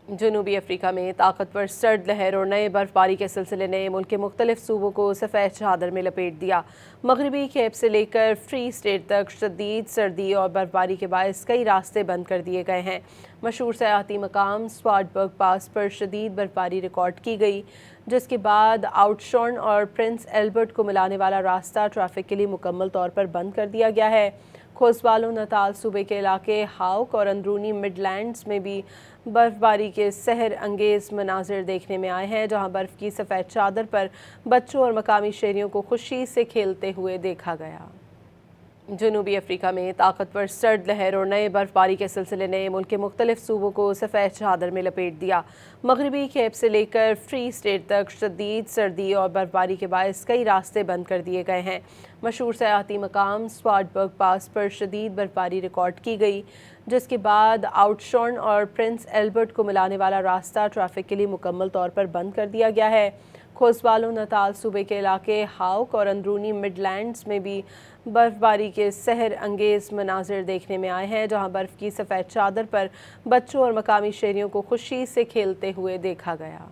जनूबी अफ्रीका में ताकतवर सर्द लहर और नए बर्फबारी के सिलसिले ने मुल्क के मुख्तलिफ सूबों को सफ़ेद चादर में लपेट दिया। मगरबी केप से लेकर फ्री स्टेट तक शदीद सर्दी और बर्फबारी के बायस कई रास्ते बंद कर दिए गए हैं। मशहूर सयाहती मकाम स्वार्टबर्ग पास पर शदीद बर्फबारी रिकॉर्ड की गई, जिसके बाद आउटशॉर्न और प्रिंस एल्बर्ट को मिलाने वाला रास्ता ट्रैफिक के लिए मुकम्मल तौर पर बंद कर दिया गया है। खोसबालो नताल सूबे के इलाके हाउक और अंदरूनी मिडलैंड्स में भी बर्फबारी के सहर अंगेज मनाजिर देखने में आए हैं, जहां बर्फ की सफ़ेद चादर पर बच्चों और मकामी शहरियों को खुशी से खेलते हुए देखा गया। जनूबी अफ्रीका में ताकतवर सर्द लहर और नए बर्फबारी के सिलसिले ने मुल्क के मुख्तलिफ सूबों को सफ़ेद चादर में लपेट दिया। मगरबी केप से लेकर फ्री स्टेट तक शदीद सर्दी और बर्फबारी के बायस कई रास्ते बंद कर दिए गए हैं। मशहूर सयाहती मकाम स्वार्टबर्ग पास पर शदीद बर्फबारी रिकॉर्ड की गई, जिसके बाद आउटशॉर्न और प्रिंस एल्बर्ट को मिलाने वाला रास्ता ट्रैफिक के लिए मुकम्मल तौर पर बंद कर दिया गया है। खोसबालो नताल सूबे के इलाके हाउक और अंदरूनी मिडलैंड्स में भी बर्फबारी के सहर अंगेज मनाजिर देखने में आए हैं, जहां बर्फ की सफ़ेद चादर पर बच्चों और मकामी शहरियों को खुशी से खेलते हुए देखा गया।